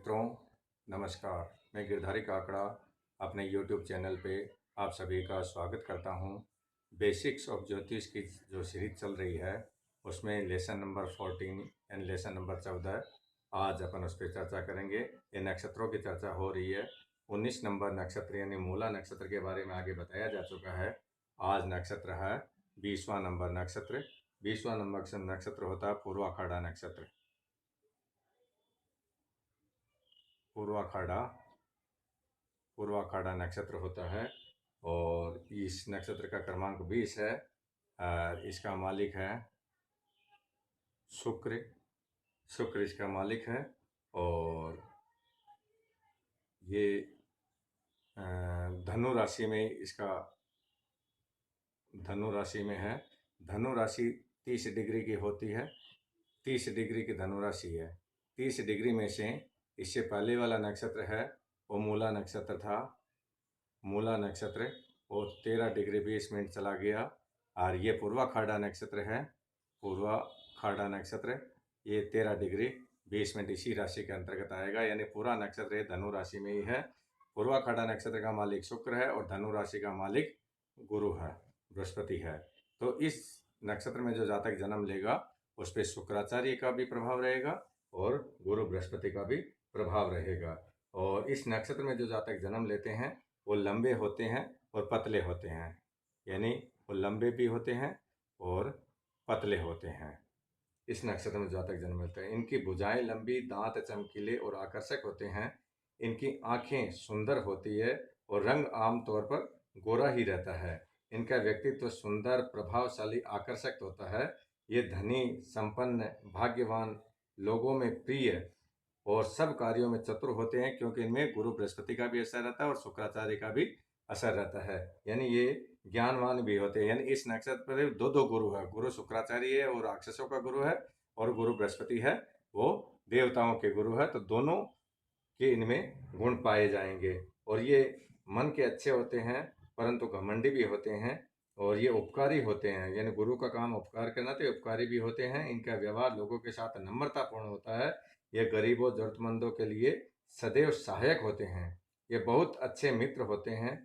मित्रों, नमस्कार। मैं गिरधारी काकड़ा अपने यूट्यूब चैनल पे आप सभी का स्वागत करता हूँ। बेसिक्स ऑफ ज्योतिष की जो सीरीज चल रही है उसमें lesson number 14 and lesson number 14 आज अपन उस पर चर्चा करेंगे। ये नक्षत्रों की चर्चा हो रही है। 19 नंबर नक्षत्र यानी मूला नक्षत्र के बारे में आगे बताया जा चुका है। आज नक्षत्र है 20वां नंबर नक्षत्र। 20वां नंबर नक्षत्र होता है पूर्वाखाड़ा नक्षत्र। पूर्वाखाड़ा नक्षत्र होता है और इस नक्षत्र का क्रमांक 20 है। इसका मालिक है शुक्र। शुक्र इसका मालिक है और ये धनु राशि में धनु राशि में है। धनु राशि 30 डिग्री की होती है। 30 डिग्री की धनु राशि है। 30 डिग्री में से इससे पहले वाला नक्षत्र है वो मूला नक्षत्र था। मूला नक्षत्र वो 13 डिग्री 20 मिनट चला गया और ये पूर्वाखाड़ा नक्षत्र है। पूर्वाखाड़ा नक्षत्र ये 13 डिग्री 20 मिनट इसी राशि के अंतर्गत आएगा, यानी पूरा नक्षत्र ये धनु राशि में ही है। पूर्वाखाड़ा नक्षत्र का मालिक शुक्र है और धनु राशि का मालिक गुरु है, बृहस्पति है। तो इस नक्षत्र में जो जातक जन्म लेगा उस पर शुक्राचार्य का भी प्रभाव रहेगा और गुरु बृहस्पति का भी प्रभाव रहेगा। और इस नक्षत्र में जो जातक जन्म लेते हैं वो लंबे होते हैं और पतले होते हैं, यानी वो लंबे भी होते हैं और पतले होते हैं। इस नक्षत्र में जातक जन्म लेते हैं, इनकी भुजाएं लंबी, दांत चमकीले और आकर्षक होते हैं। इनकी आंखें सुंदर होती है और रंग आमतौर पर गोरा ही रहता है। इनका व्यक्तित्व सुंदर, प्रभावशाली, आकर्षक होता है। ये धनी, संपन्न, भाग्यवान, लोगों में प्रिय और सब कार्यों में चतुर होते हैं, क्योंकि इनमें गुरु बृहस्पति का भी असर रहता है और शुक्राचार्य का भी असर रहता है। यानी ये ज्ञानवान भी होते हैं। यानी इस नक्षत्र पर दो गुरु है, गुरु शुक्राचार्य है और राक्षसों का गुरु है, और गुरु बृहस्पति है वो देवताओं के गुरु है। तो दोनों के इनमें गुण पाए जाएंगे। और ये मन के अच्छे होते हैं परंतु घमंडी भी होते हैं और ये उपकारी होते हैं, यानी गुरु का काम उपकार करना, तो उपकारी भी होते हैं। इनका व्यवहार लोगों के साथ नम्रतापूर्ण होता है। ये गरीबों, जरूरतमंदों के लिए सदैव सहायक होते हैं। ये बहुत अच्छे मित्र होते हैं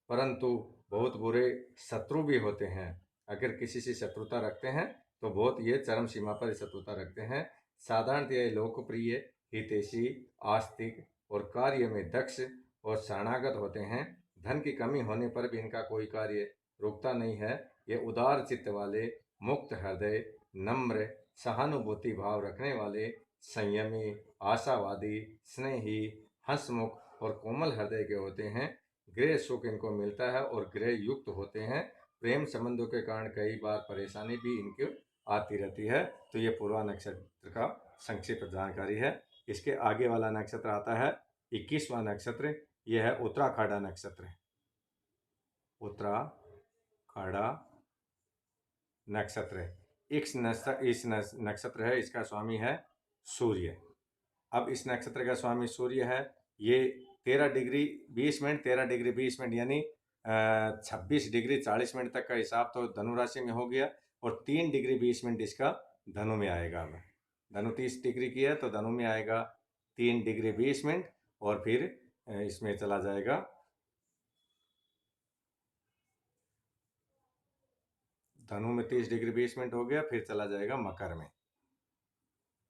परंतु बहुत बुरे शत्रु भी होते हैं। अगर किसी से शत्रुता रखते हैं तो बहुत ये चरम सीमा पर शत्रुता रखते हैं। साधारणतः ये लोकप्रिय, हितैषी, आस्तिक और कार्य में दक्ष और शरणागत होते हैं। धन की कमी होने पर भी इनका कोई कार्य रुकता नहीं है। ये उदार चित्त वाले, मुक्त हृदय, नम्र, सहानुभूति भाव रखने वाले, संयमी, आशावादी, स्नेही, हंसमुख और कोमल हृदय के होते हैं। गृह सुख इनको मिलता है और गृह युक्त होते हैं। प्रेम संबंधों के कारण कई बार परेशानी भी इनको आती रहती है। तो ये पूर्वा नक्षत्र का संक्षिप्त जानकारी है। इसके आगे वाला नक्षत्र आता है 21वां नक्षत्र। यह है उत्तराखाड़ा नक्षत्र। उत्तराखाड़ा नक्षत्र इस नक्षत्र है, इसका स्वामी है सूर्य। अब इस नक्षत्र का स्वामी सूर्य है। ये 13 डिग्री 20 मिनट 13 डिग्री 20 मिनट यानी 26 डिग्री 40 मिनट तक का हिसाब तो धनु राशि में हो गया और 3 डिग्री 20 मिनट इसका धनु में आएगा। अब धनु 30 डिग्री की है तो धनु में आएगा 3 डिग्री 20 मिनट और फिर इसमें चला जाएगा धनु में 30 डिग्री 20 मिनट हो गया, फिर चला जाएगा मकर में।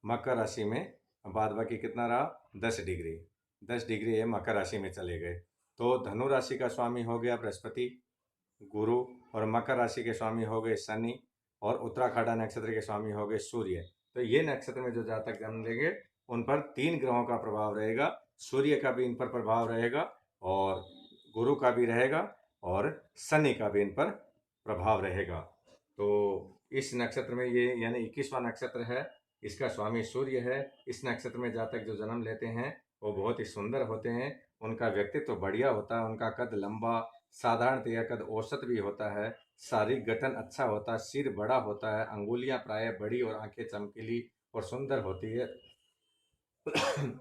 मकर राशि में बाद बाकी कितना रहा 10 डिग्री ये मकर राशि में चले गए। तो धनु राशि का स्वामी हो गया बृहस्पति, गुरु, और मकर राशि के स्वामी हो गए शनि, और उत्तराखाड़ा नक्षत्र के स्वामी हो गए सूर्य। तो ये नक्षत्र में जो जातक जन्म लेंगे उन पर 3 ग्रहों का प्रभाव रहेगा। सूर्य का भी इन पर प्रभाव रहेगा और गुरु का भी रहेगा और शनि का भी इन पर प्रभाव रहेगा। तो इस नक्षत्र में ये यानी 21वां नक्षत्र है, इसका स्वामी सूर्य है। इस नक्षत्र में जातक जो जन्म लेते हैं वो बहुत ही सुंदर होते हैं। उनका व्यक्तित्व बढ़िया होता है। उनका कद लंबा, साधारणतः कद औसत भी होता है। शारीरिक गठन अच्छा होता है, सिर बड़ा होता है, अंगुलियां प्राय बड़ी और आंखें चमकीली और सुंदर होती है।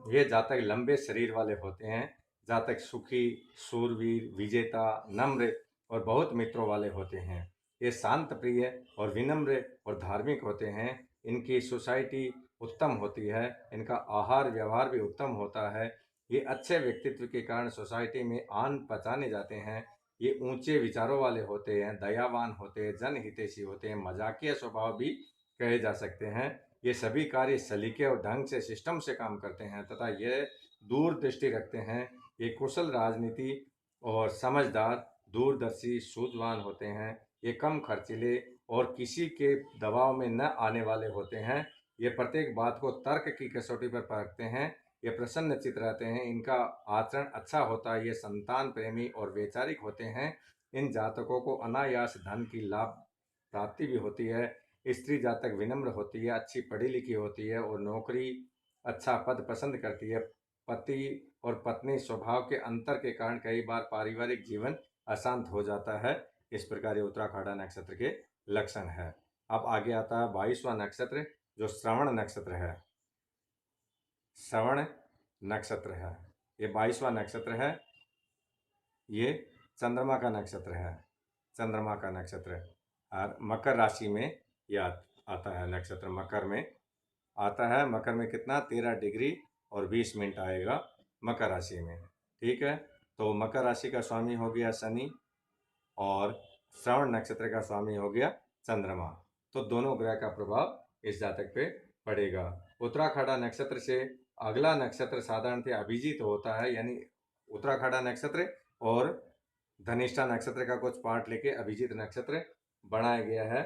ये जातक लंबे शरीर वाले होते हैं। जातक सुखी, शूरवीर, विजेता, नम्र और बहुत मित्रों वाले होते हैं। ये शांत प्रिय और विनम्र और धार्मिक होते हैं। इनकी सोसाइटी उत्तम होती है, इनका आहार व्यवहार भी उत्तम होता है। ये अच्छे व्यक्तित्व के कारण सोसाइटी में आन पहचाने जाते हैं। ये ऊंचे विचारों वाले होते हैं, दयावान होते हैं, जनहितैषी होते हैं, मजाकिया स्वभाव भी कहे जा सकते हैं। ये सभी कार्य सलीके और ढंग से सिस्टम से काम करते हैं तथा ये दूरदृष्टि रखते हैं। ये कुशल राजनीति और समझदार, दूरदर्शी, सूझवान होते हैं। ये कम खर्चीले और किसी के दबाव में न आने वाले होते हैं। ये प्रत्येक बात को तर्क की कसौटी पर परखते हैं। ये प्रसन्नचित्त रहते हैं। इनका आचरण अच्छा होता है। ये संतान प्रेमी और वैचारिक होते हैं। इन जातकों को अनायास धन की लाभ प्राप्ति भी होती है। स्त्री जातक विनम्र होती है, अच्छी पढ़ी लिखी होती है और नौकरी, अच्छा पद पसंद करती है। पति और पत्नी स्वभाव के अंतर के कारण कई बार पारिवारिक जीवन अशांत हो जाता है। इस प्रकार ये उत्तराखंडा नक्षत्र के लक्षण है। अब आगे आता है 22वां नक्षत्र, जो श्रवण नक्षत्र है। श्रवण नक्षत्र है, ये 22वां नक्षत्र है। ये चंद्रमा का नक्षत्र है। चंद्रमा का नक्षत्र और मकर राशि में यह आता है। नक्षत्र मकर में आता है। मकर में कितना 13 डिग्री और 20 मिनट आएगा मकर राशि में। ठीक है, तो मकर राशि का स्वामी हो गया शनि और श्रवण नक्षत्र का स्वामी हो गया चंद्रमा। तो दोनों ग्रह का प्रभाव इस जातक पे पड़ेगा। उत्तराखंडा नक्षत्र से अगला नक्षत्र साधारणतः अभिजीत होता है, यानी उत्तराखंडा नक्षत्र और धनिष्ठा नक्षत्र का कुछ पार्ट लेके अभिजीत नक्षत्र बनाया गया है।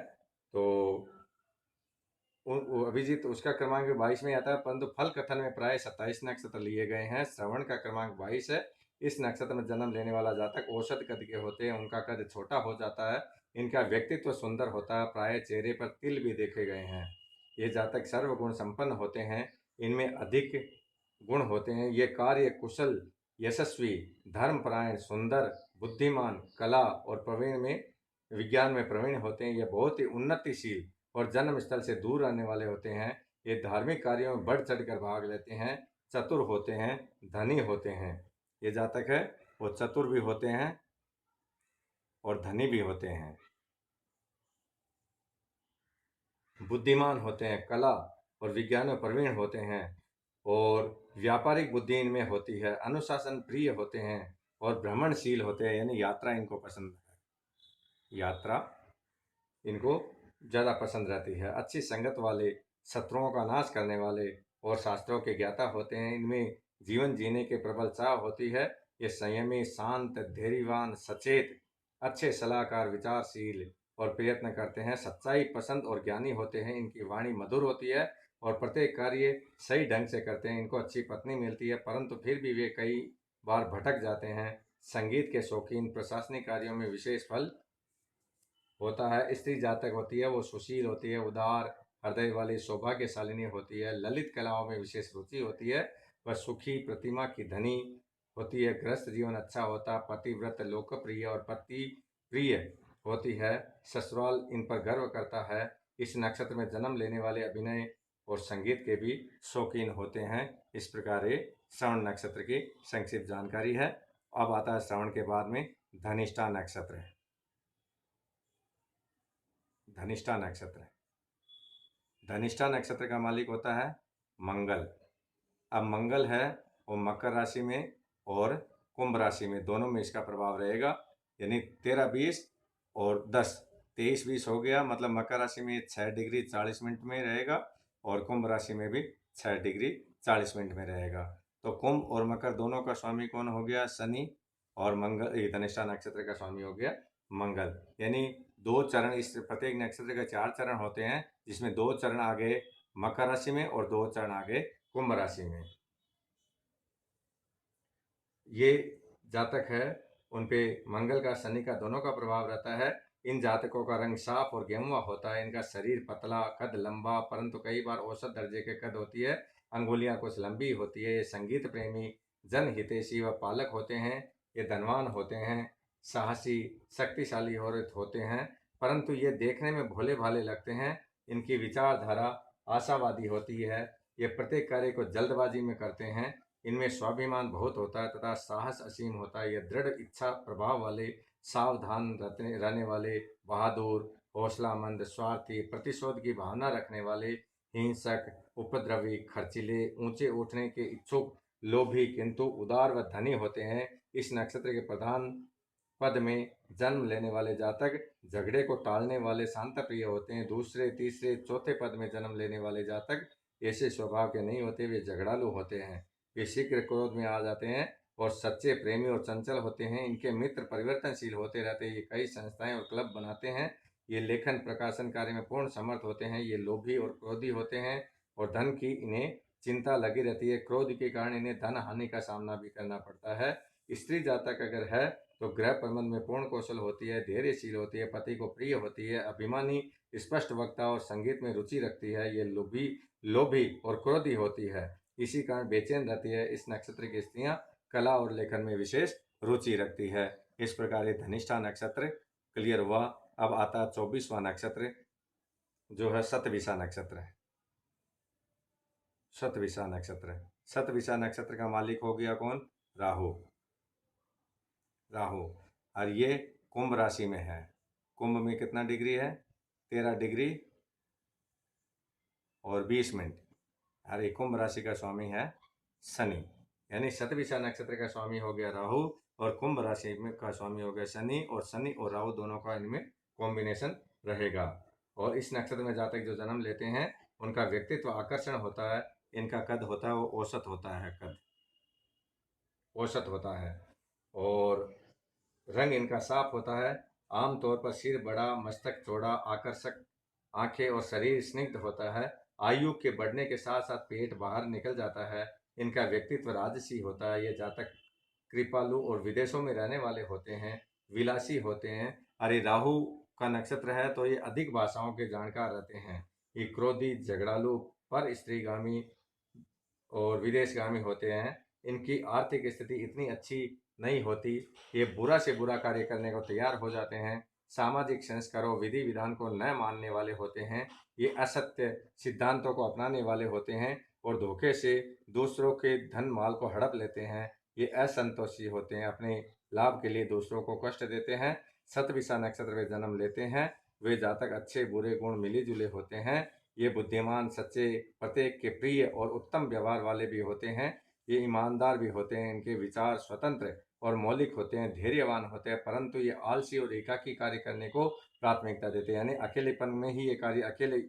तो अभिजीत उसका क्रमांक 22 में आता है, परंतु फल कथन में प्राय 27 नक्षत्र लिए गए हैं। श्रवण का क्रमांक 22 है। इस नक्षत्र में जन्म लेने वाला जातक औसत कद के होते हैं। उनका कद छोटा हो जाता है। इनका व्यक्तित्व सुंदर होता है। प्राय चेहरे पर तिल भी देखे गए हैं। ये जातक सर्वगुण संपन्न होते हैं। इनमें अधिक गुण होते हैं। ये कार्य कुशल, यशस्वी, धर्मपरायण, सुंदर, बुद्धिमान, कला और प्रवीण में विज्ञान में प्रवीण होते हैं। ये बहुत ही उन्नतिशील और जन्म स्थल से दूर रहने वाले होते हैं। ये धार्मिक कार्यों में बढ़ चढ़कर भाग लेते हैं। चतुर होते हैं, धनी होते हैं। ये जातक है वो चतुर भी होते हैं और धनी भी होते हैं। बुद्धिमान होते हैं, कला और विज्ञान में प्रवीण होते हैं और व्यापारिक बुद्धि इनमें होती है। अनुशासन प्रिय होते हैं और भ्रमणशील होते हैं, यानी यात्रा इनको पसंद है। यात्रा इनको ज़्यादा पसंद रहती है। अच्छी संगत वाले, शत्रुओं का नाश करने वाले और शास्त्रों के ज्ञाता होते हैं। इनमें जीवन जीने के प्रबल चाह होती है। ये संयमी, शांत, धैर्यवान, सचेत, अच्छे सलाहकार, विचारशील और प्रयत्न करते हैं। सच्चाई पसंद और ज्ञानी होते हैं। इनकी वाणी मधुर होती है और प्रत्येक कार्य सही ढंग से करते हैं। इनको अच्छी पत्नी मिलती है, परंतु फिर भी वे कई बार भटक जाते हैं। संगीत के शौकीन, प्रशासनिक कार्यों में विशेष फल होता है। स्त्री जातक होती है वो सुशील होती है, उदार हृदय वाली, सौभाग्यशालिनी होती है। ललित कलाओं में विशेष रुचि होती है। वह सुखी, प्रतिमा की धनी होती है। गृहस्थ जीवन अच्छा होता है। पतिव्रत, लोकप्रिय और पति प्रिय होती है। ससुराल इन पर गर्व करता है। इस नक्षत्र में जन्म लेने वाले अभिनय और संगीत के भी शौकीन होते हैं। इस प्रकार ये श्रवण नक्षत्र की संक्षिप्त जानकारी है। अब आता है श्रवण के बाद में धनिष्ठा नक्षत्र। धनिष्ठा नक्षत्र, धनिष्ठा नक्षत्र का मालिक होता है मंगल। अब मंगल है वो मकर राशि में और कुंभ राशि में, दोनों में इसका प्रभाव रहेगा। यानी 13, 20 और 10, 23, 20 हो गया। मतलब मकर राशि में 6 डिग्री 40 मिनट में रहेगा और कुंभ राशि में भी 6 डिग्री 40 मिनट में रहेगा। तो कुंभ और मकर दोनों का स्वामी कौन हो गया? शनि। और मंगल, ये धनिष्ठा नक्षत्र का स्वामी हो गया मंगल। यानी 2 चरण, इस प्रत्येक नक्षत्र के 4 चरण होते हैं, जिसमें 2 चरण आगे मकर राशि में और 2 चरण आगे कुंभ राशि में। ये जातक है उन पे मंगल का, शनि का, दोनों का प्रभाव रहता है। इन जातकों का रंग साफ और गेहुआ होता है। इनका शरीर पतला, कद लंबा, परंतु कई बार औसत दर्जे के कद होती है। अंगुलियां कुछ लंबी होती है। ये संगीत प्रेमी, जनहितैषी व पालक होते हैं। ये धनवान होते हैं, साहसी, शक्तिशाली होते हैं, परंतु ये देखने में भोले भाले लगते हैं। इनकी विचारधारा आशावादी होती है। ये प्रत्येक कार्य को जल्दबाजी में करते हैं। इनमें स्वाभिमान बहुत होता है तथा साहस असीम होता है। ये दृढ़ इच्छा प्रभाव वाले, सावधान रहने वाले, बहादुर हौसलामंद, स्वार्थी, प्रतिशोध की भावना रखने वाले, हिंसक, उपद्रवी, खर्चीले, ऊंचे उठने के इच्छुक, लोभी किंतु उदार व धनी होते हैं। इस नक्षत्र के प्रधान पद में जन्म लेने वाले जातक झगड़े को टालने वाले शांत प्रिय होते हैं। दूसरे, तीसरे, चौथे पद में जन्म लेने वाले जातक ऐसे स्वभाव के नहीं होते, वे झगड़ालू होते हैं। वे शीघ्र क्रोध में आ जाते हैं और सच्चे प्रेमी और चंचल होते हैं। इनके मित्र परिवर्तनशील होते रहते हैं। ये कई संस्थाएं और क्लब बनाते हैं। ये लेखन प्रकाशन कार्य में पूर्ण समर्थ होते हैं। ये लोभी और क्रोधी होते हैं और धन की इन्हें चिंता लगी रहती है। क्रोध के कारण इन्हें धन हानि का सामना भी करना पड़ता है। स्त्री जातक अगर है तो गृह प्रबंध में पूर्ण कौशल होती है, धैर्यशील होती है, पति को प्रिय होती है, अभिमानी, स्पष्ट वक्ता और संगीत में रुचि रखती है। ये लोभी और क्रोधी होती है, इसी कारण बेचैन रहती है। इस नक्षत्र की स्त्रियां कला और लेखन में विशेष रुचि रखती है। इस प्रकार धनिष्ठा नक्षत्र क्लियर हुआ। अब आता है 24वां नक्षत्र जो है शतभिषा नक्षत्र है। शतभिषा नक्षत्र, शतभिषा नक्षत्र का मालिक हो गया कौन? राहु। राहु और ये कुंभ राशि में है। कुंभ में कितना डिग्री है? 13 डिग्री और 20 मिनट। और ये कुंभ राशि का स्वामी है शनि, यानी शतभिषा नक्षत्र का स्वामी हो गया राहु और कुंभ राशि में का स्वामी हो गया शनि। और शनि और राहु दोनों का इनमें कॉम्बिनेशन रहेगा। और इस नक्षत्र में जातक जो जन्म लेते हैं उनका व्यक्तित्व आकर्षण होता है। इनका कद होता है वो औसत होता है, कद औसत होता है। और रंग इनका साफ होता है। आमतौर पर सिर बड़ा, मस्तक चौड़ा, आकर्षक आंखें और शरीर स्निग्ध होता है। आयु के बढ़ने के साथ साथ पेट बाहर निकल जाता है। इनका व्यक्तित्व राजसी होता है। ये जातक कृपालु और विदेशों में रहने वाले होते हैं, विलासी होते हैं। अरे राहु का नक्षत्र है तो ये अधिक भाषाओं के जानकार रहते हैं। ये क्रोधी, झगड़ालू, पर स्त्रीगामी और विदेशगामी होते हैं। इनकी आर्थिक स्थिति इतनी अच्छी नहीं होती। ये बुरा से बुरा कार्य करने को तैयार हो जाते हैं। सामाजिक संस्कारों, विधि विधान को न मानने वाले होते हैं। ये असत्य सिद्धांतों को अपनाने वाले होते हैं और धोखे से दूसरों के धन माल को हड़प लेते हैं। ये असंतोषी होते हैं, अपने लाभ के लिए दूसरों को कष्ट देते हैं। शतभिषा नक्षत्र में जन्म लेते हैं वे जातक अच्छे बुरे गुण मिले जुले होते हैं। ये बुद्धिमान, सच्चे, प्रत्येक के प्रिय और उत्तम व्यवहार वाले भी होते हैं। ये ईमानदार भी होते हैं। इनके विचार स्वतंत्र और मौलिक होते हैं, धैर्यवान होते हैं, परंतु ये आलसी और एकाकी कार्य करने को प्राथमिकता देते हैं, यानी अकेलेपन में ही ये अकेले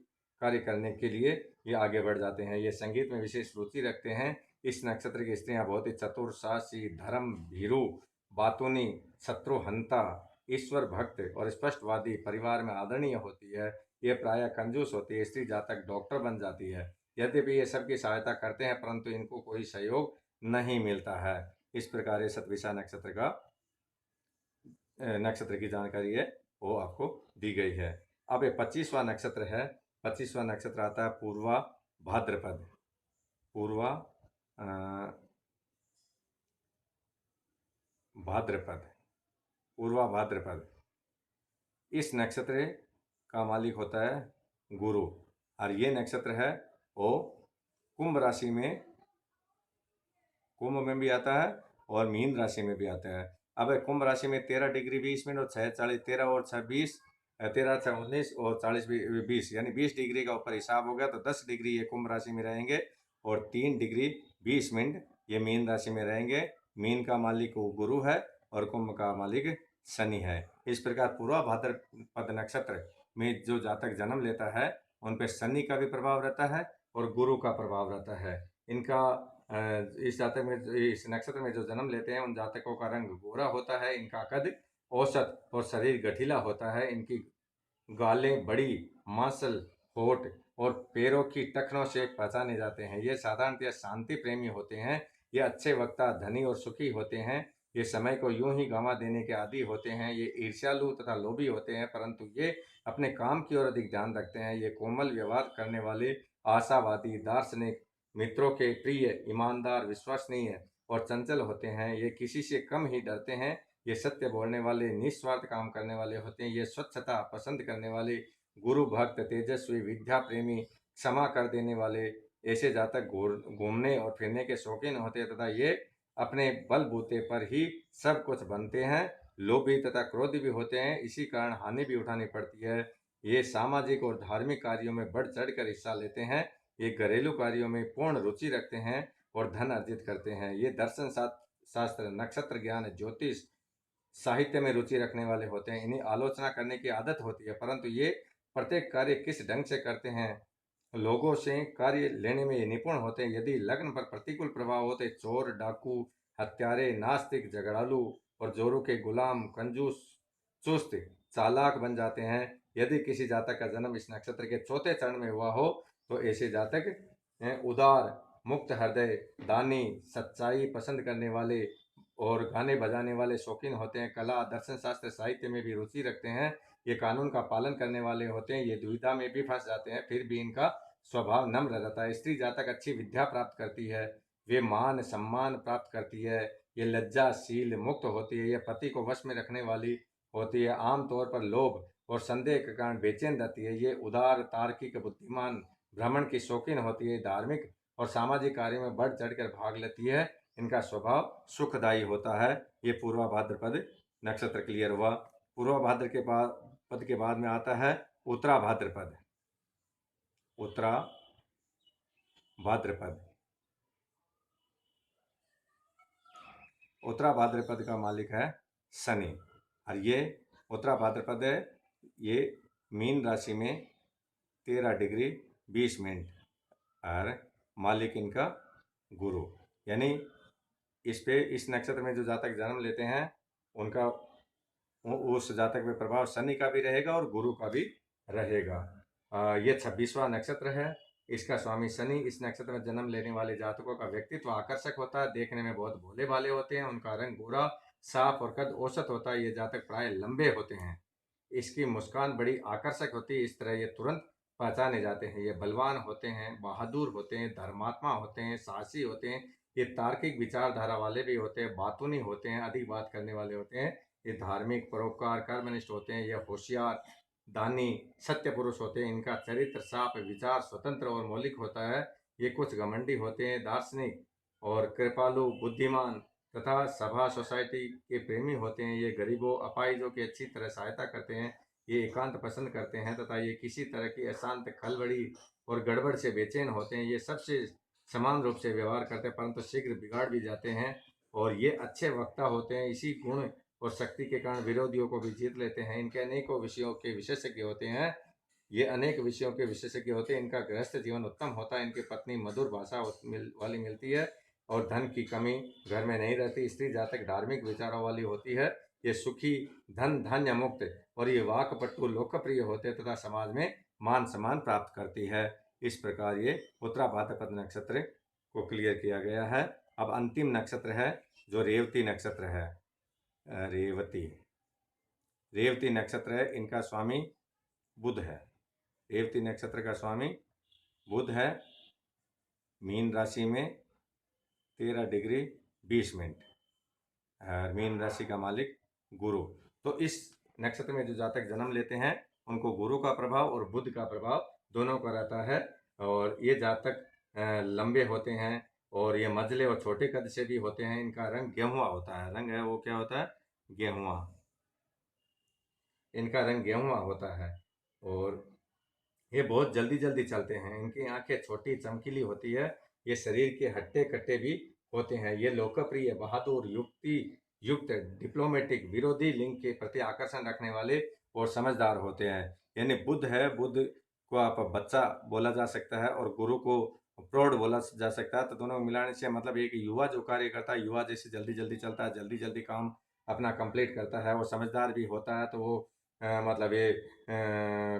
कार्य करने के लिए ये आगे बढ़ जाते हैं। ये संगीत में विशेष रुचि रखते हैं। इस नक्षत्र की स्त्रियां बहुत ही चतुर, साहसी, धर्म भीरू, बातूनी, शत्रुहंता, ईश्वर भक्त और स्पष्टवादी, परिवार में आदरणीय होती है। ये प्रायः कंजूस होती है। स्त्री जातक डॉक्टर बन जाती है। यद्यपि ये सबकी सहायता करते हैं परंतु इनको कोई सहयोग नहीं मिलता है। इस प्रकार ये शतभिषा नक्षत्र का नक्षत्र की जानकारी है वो आपको दी गई है। अब ये 25वां नक्षत्र है। 25वां नक्षत्र आता है पूर्वा भाद्रपद। पूर्वा भाद्रपद, पूर्वा भाद्रपद। इस नक्षत्र का मालिक होता है गुरु और ये नक्षत्र है वो कुंभ राशि में, कुंभ में भी आता है और मीन राशि में भी आता है। अब कुंभ राशि में 13 डिग्री 20 मिनट और 6:40, 13 और 26, 13, 6, 19 और 40, 20, यानी 20 डिग्री का ऊपर हिसाब हो गया तो 10 डिग्री ये कुंभ राशि में रहेंगे और 3 डिग्री 20 मिनट ये मीन राशि में रहेंगे। मीन का मालिक गुरु है और कुंभ का मालिक शनि है। इस प्रकार पूर्वा भाद्रपद नक्षत्र में जो जातक जन्म लेता है उन पर शनि का भी प्रभाव रहता है और गुरु का प्रभाव रहता है। इनका इस जातक में, इस नक्षत्र में जो जन्म लेते हैं उन जातकों का रंग गोरा होता है। इनका कद औसत और शरीर गठीला होता है। इनकी गालें बड़ी, मांसल, होठ और पैरों की टखनों से पहचाने जाते हैं। ये साधारणतः शांति प्रेमी होते हैं। ये अच्छे वक्ता, धनी और सुखी होते हैं। ये समय को यूं ही गंवा देने के आदी होते हैं। ये ईर्ष्यालु तथा लोभी होते हैं परंतु ये अपने काम की ओर अधिक ध्यान रखते हैं। ये कोमल व्यवहार करने वाले, आशावादी, दार्शनिक, मित्रों के प्रिय, ईमानदार, विश्वसनीय और चंचल होते हैं। ये किसी से कम ही डरते हैं। ये सत्य बोलने वाले, निस्वार्थ काम करने वाले होते हैं। ये स्वच्छता पसंद करने वाले, गुरु भक्त, तेजस्वी, विद्या प्रेमी, क्षमा कर देने वाले, ऐसे जातक घूमने और फिरने के शौकीन होते हैं तथा ये अपने बलबूते पर ही सब कुछ बनते हैं। लोभी तथा क्रोधी भी होते हैं, इसी कारण हानि भी उठानी पड़ती है। ये सामाजिक और धार्मिक कार्यों में बढ़ चढ़कर हिस्सा लेते हैं। ये घरेलू कार्यों में पूर्ण रुचि रखते हैं और धन अर्जित करते हैं। ये दर्शन शास्त्र, नक्षत्र ज्ञान, ज्योतिष, साहित्य में रुचि रखने वाले होते हैं। इन्हें आलोचना करने की आदत होती है, परंतु ये प्रत्येक कार्य किस ढंग से करते हैं, लोगों से कार्य लेने में ये निपुण होते हैं। यदि लग्न पर प्रतिकूल प्रभाव होते, चोर, डाकू, हत्यारे, नास्तिक, झगड़ालू और जोरों के गुलाम, कंजूस, चुस्त, चालाक बन जाते हैं। यदि किसी जातक का जन्म इस नक्षत्र के चौथे चरण में हुआ हो तो ऐसे जातक उदार, मुक्त हृदय, दानी, सच्चाई पसंद करने वाले और गाने बजाने वाले शौकीन होते हैं। कला, दर्शन शास्त्र, साहित्य में भी रुचि रखते हैं। ये कानून का पालन करने वाले होते हैं। ये दुविधा में भी फंस जाते हैं, फिर भी इनका स्वभाव नम्र रहता है। स्त्री जातक अच्छी विद्या प्राप्त करती है, वे मान सम्मान प्राप्त करती है। ये लज्जाशील, मुक्त होती है। ये पति को वश में रखने वाली होती है। आमतौर पर लोभ और संदेह के कारण बेचैन रहती है। ये उदार, तार्किक, बुद्धिमान, भ्रमण की शौकीन होती है। धार्मिक और सामाजिक कार्यों में बढ़ चढ़कर भाग लेती है। इनका स्वभाव सुखदायी होता है। ये पूर्वा भाद्रपद नक्षत्र क्लियर हुआ। पूर्वा भाद्र के पद के बाद में आता है उत्तरा भाद्रपद। उत्तरा भाद्रपद, उत्तरा भाद्रपद का मालिक है शनि। और ये उत्तरा भाद्रपद है, ये मीन राशि में 13 डिग्री 20 मिनट और मालिक इनका गुरु। यानी इस नक्षत्र में जो जातक जन्म लेते हैं उनका उस जातक में प्रभाव शनि का भी रहेगा और गुरु का भी रहेगा। ये 26वां नक्षत्र है। इसका स्वामी शनि। इस नक्षत्र में जन्म लेने वाले जातकों का व्यक्तित्व आकर्षक होता है, देखने में बहुत भोले भाले होते हैं। उनका रंग गोरा, साफ और कद औसत होता है। ये जातक प्राय लंबे होते हैं। इसकी मुस्कान बड़ी आकर्षक होती है। इस तरह ये तुरंत पहचाने जाते हैं। ये बलवान होते हैं, बहादुर होते हैं, धर्मात्मा होते हैं, साहसी होते हैं। ये तार्किक विचारधारा वाले भी होते हैं, बातूनी होते हैं, अधिक बात करने वाले होते हैं। ये धार्मिक, परोपकार, कर्मनिष्ठ होते हैं। ये होशियार, दानी, सत्य पुरुष होते हैं। इनका चरित्र साफ, विचार स्वतंत्र और मौलिक होता है। ये कुछ घमंडी होते हैं, दार्शनिक और कृपालु, बुद्धिमान तथा सभा सोसाइटी के प्रेमी होते हैं। ये गरीबों, अपाहिजों की अच्छी तरह सहायता करते हैं। ये एकांत पसंद करते हैं तथा ये किसी तरह की अशांत, खलबड़ी और गड़बड़ से बेचैन होते हैं। ये सबसे समान रूप से व्यवहार करते हैं, परंतु शीघ्र बिगाड़ भी जाते हैं। और ये अच्छे वक्ता होते हैं। इसी गुण और शक्ति के कारण विरोधियों को भी जीत लेते हैं। इनके अनेकों विषयों के विशेषज्ञ होते हैं। ये अनेक विषयों के विशेषज्ञ होते हैं। इनका गृहस्थ जीवन उत्तम होता है। इनकी पत्नी मधुर भाषा वाली मिलती है और धन की कमी घर में नहीं रहती। स्त्री जातक धार्मिक विचारों वाली होती है। ये सुखी, धन धान्य मुक्त और ये वाकपटु लोकप्रिय होते तथा समाज में मान सम्मान प्राप्त करती है। इस प्रकार ये उत्तरा भाद्रपद नक्षत्र को क्लियर किया गया है। अब अंतिम नक्षत्र है जो रेवती नक्षत्र है। रेवती रेवती नक्षत्र है, इनका स्वामी बुध है। रेवती नक्षत्र का स्वामी बुध है। मीन राशि में 13 डिग्री 20 मिनट। मीन राशि का मालिक गुरु। तो इस नक्षत्र में जो जातक जन्म लेते हैं उनको गुरु का प्रभाव और बुध का प्रभाव दोनों का रहता है। और ये जातक लंबे होते हैं और ये मझले और छोटे कद से भी होते हैं। इनका रंग गेहुआ होता है। रंग है वो क्या होता है? गेहुआ। इनका रंग गेहुआ होता है और ये बहुत जल्दी जल्दी चलते हैं। इनकी आंखें छोटी चमकीली होती है। ये शरीर के हट्टे कट्टे भी होते हैं। ये लोकप्रिय, बहादुर, युक्त, डिप्लोमेटिक, विरोधी लिंग के प्रति आकर्षण रखने वाले और समझदार होते हैं। यानी बुध है, बुध को आप बच्चा बोला जा सकता है और गुरु को प्रौढ़ बोला जा सकता है। तो दोनों मिलाने से मतलब एक युवा जो कार्य करता है, युवा जैसे जल्दी जल्दी चलता है, जल्दी जल्दी काम अपना कंप्लीट करता है, वो समझदार भी होता है। तो वो मतलब ये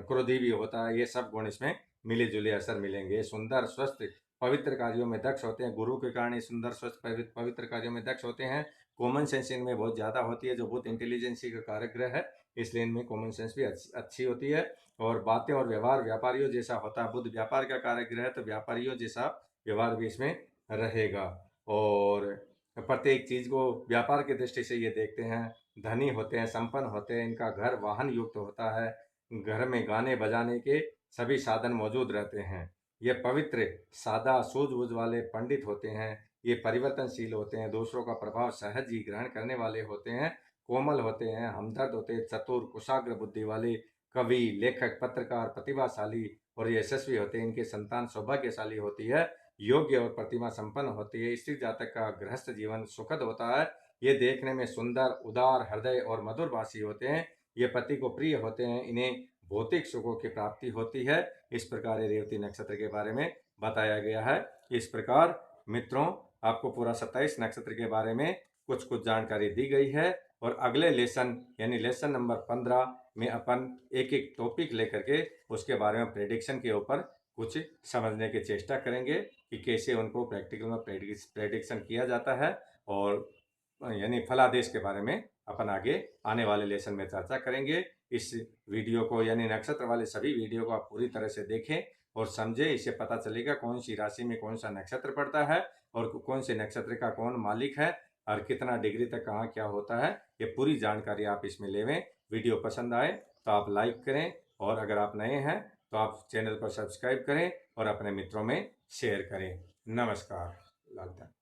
क्रोधी भी होता है। ये सब गुण इसमें मिले जुले असर मिलेंगे। सुंदर, स्वस्थ, पवित्र कार्यों में दक्ष होते हैं। गुरु के कारण ये सुंदर, स्वस्थ, पवित्र कार्यों में दक्ष होते हैं। कॉमन सेंस इनमें बहुत ज़्यादा होती है, जो बहुत इंटेलिजेंसी का कारक ग्रह है, इसलिए इनमें कॉमन सेंस भी अच्छी होती है। और बातें और व्यवहार व्यापारियों जैसा होता है। बुध व्यापार का कारक ग्रह है, तो व्यापारियों जैसा व्यवहार भी इसमें रहेगा। और प्रत्येक चीज़ को व्यापार की दृष्टि से ये देखते हैं। धनी होते हैं, संपन्न होते हैं। इनका घर वाहन युक्त होता है। घर में गाने बजाने के सभी साधन मौजूद रहते हैं। ये पवित्र, सादा, सूझबूझ वाले पंडित होते हैं। ये परिवर्तनशील होते हैं। दूसरों का प्रभाव सहज ही ग्रहण करने वाले होते हैं। कोमल होते हैं, हमदर्द होते हैं, चतुर, कुशाग्र बुद्धि वाले, कवि, लेखक, पत्रकार, प्रतिभाशाली और यशस्वी होते हैं। इनके संतान सौभाग्यशाली होती है, योग्य और प्रतिभा संपन्न होती है। स्त्री जातक का गृहस्थ जीवन सुखद होता है। ये देखने में सुंदर, उदार हृदय और मधुरभाषी होते हैं। ये पति को प्रिय होते हैं। इन्हें भौतिक सुखों की प्राप्ति होती है। इस प्रकार ये रेवती नक्षत्र के बारे में बताया गया है। इस प्रकार मित्रों, आपको पूरा 27 नक्षत्र के बारे में कुछ कुछ जानकारी दी गई है और अगले लेसन यानी लेसन नंबर 15 में अपन एक एक टॉपिक लेकर के उसके बारे में प्रेडिक्शन के ऊपर कुछ समझने की चेष्टा करेंगे कि कैसे उनको प्रैक्टिकल में प्रेडिक्शन किया जाता है, और यानी फलादेश के बारे में अपन आगे आने वाले लेसन में चर्चा करेंगे। इस वीडियो को यानी नक्षत्र वाले सभी वीडियो को आप पूरी तरह से देखें और समझें। इससे पता चलेगा कौन सी राशि में कौन सा नक्षत्र पड़ता है और कौन से नक्षत्र का कौन मालिक है और कितना डिग्री तक कहाँ क्या होता है। ये पूरी जानकारी आप इसमें लेवें। वीडियो पसंद आए तो आप लाइक करें, और अगर आप नए हैं तो आप चैनल को सब्सक्राइब करें और अपने मित्रों में शेयर करें। नमस्कार। लालधन।